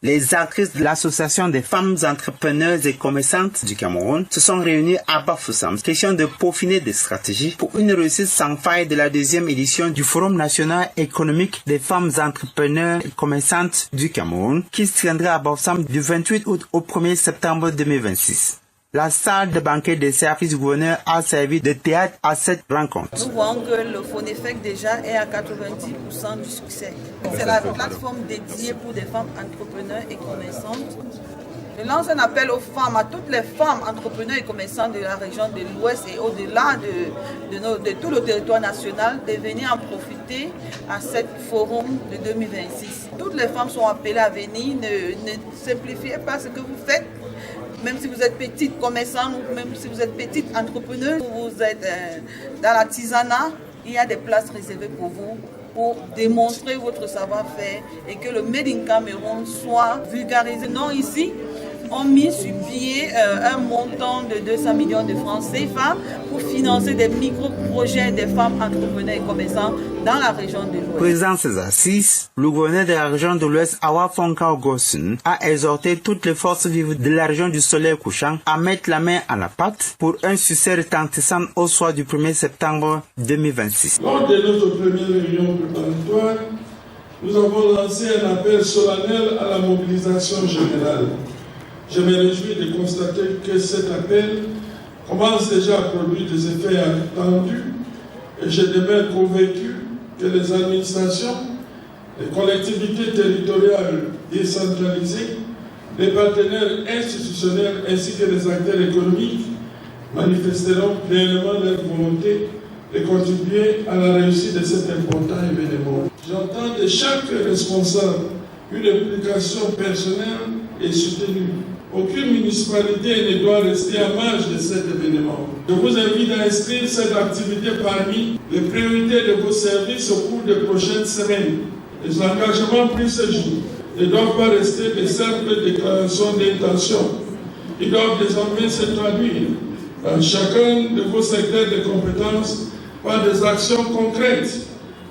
Les actrices de l'Association des femmes entrepreneuses et commerçantes du Cameroun se sont réunies à Bafoussam. Question de peaufiner des stratégies pour une réussite sans faille de la deuxième édition du Forum national économique des femmes entrepreneurs et commerçantes du Cameroun qui se tiendra à Bafoussam du 28 août au 1er septembre 2026. La salle de banquet des services du gouverneur a servi de théâtre à cette rencontre. Nous voyons que le Fonefec déjà est à 90% du succès. C'est la plateforme dédiée pour des femmes entrepreneurs et commerçantes. Je lance un appel aux femmes, à toutes les femmes entrepreneurs et commerçantes de la région de l'Ouest et au-delà de tout le territoire national de venir en profiter à ce forum de 2026. Toutes les femmes sont appelées à venir, ne simplifiez pas ce que vous faites. Même si vous êtes petite commerçante ou même si vous êtes petite entrepreneur, vous êtes dans l'artisanat, il y a des places réservées pour vous pour démontrer votre savoir-faire et que le Made in Cameroun soit vulgarisé. Non, ici, on mis sur pied un montant de 200 millions de francs CFA pour financer des micro-projets des femmes entrepreneurs et commerçants dans la région de l'Ouest. Présent ces assises, le gouverneur de la région de l'Ouest, Awa Fonkao Gossun, a exhorté toutes les forces vives de la région du soleil couchant à mettre la main à la pâte pour un succès retentissant au soir du 1er septembre 2026. Lors de notre première réunion préparatoire, nous avons lancé un appel solennel à la mobilisation générale. Je me réjouis de constater que cet appel commence déjà à produire des effets attendus et je demeure convaincu que les administrations, les collectivités territoriales décentralisées, les partenaires institutionnels ainsi que les acteurs économiques manifesteront pleinement leur volonté de contribuer à la réussite de cet important événement. J'entends de chaque responsable une implication personnelle et soutenue. Aucune municipalité ne doit rester en marge de cet événement. Je vous invite à inscrire cette activité parmi les priorités de vos services au cours des prochaines semaines. Les engagements pris ce jour ne doivent pas rester de simples déclarations d'intention. Ils doivent désormais se traduire dans chacun de vos secteurs de compétences par des actions concrètes,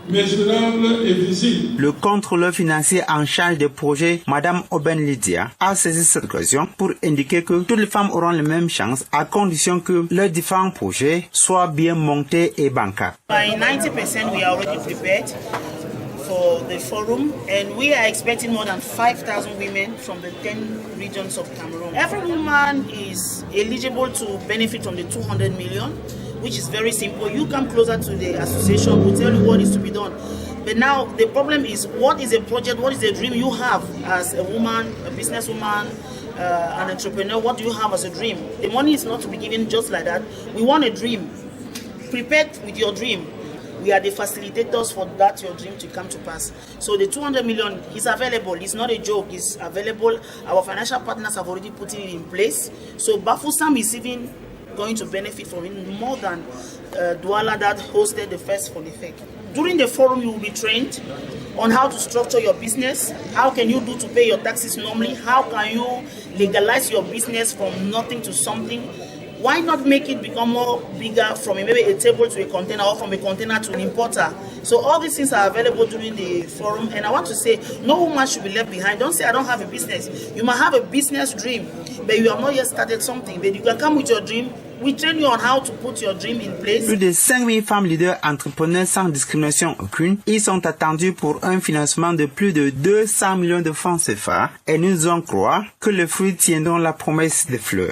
mesurables et visibles. Le contrôleur financier en charge des projets, Madame Oben Lydia, a saisi cette occasion pour indiquer que toutes les femmes auront les mêmes chances à condition que leurs différents projets soient bien montés et bancables. By 90%, we are already prepared for the forum, and we are expecting more than 5,000 women from the 10 regions of Cameroon. Every woman is eligible to benefit from the 200 million. Which is very simple. You come closer to the association, we'll tell you what is to be done. But now the problem is, what is a project, what is a dream you have as a woman, a businesswoman, an entrepreneur? What do you have as a dream? The money is not to be given just like that. We want a dream. Prepared with your dream. We are the facilitators for that, your dream to come to pass. So the 200 million is available. It's not a joke. It's available. Our financial partners have already put it in place. So Bafoussam is even going to benefit from it more than Douala that hosted the first Fonefec. During the forum, you will be trained on how to structure your business. How can you do to pay your taxes normally? How can you legalize your business from nothing to something? Why not make it become more bigger from maybe a table to a container or from a container to an importer? So all these things are available during the forum, and I want to say no woman should be left behind. Don't say I don't have a business. You might have a business dream, but you have not yet started something. But you can come with your dream. We train you on how to put your dream in place. Plus de 5000 femmes leaders entrepreneurs sans discrimination aucune. Ils sont attendus pour un financement de plus de 200 millions de francs CFA et nous en croire que les fruits tiendront la promesse des fleurs.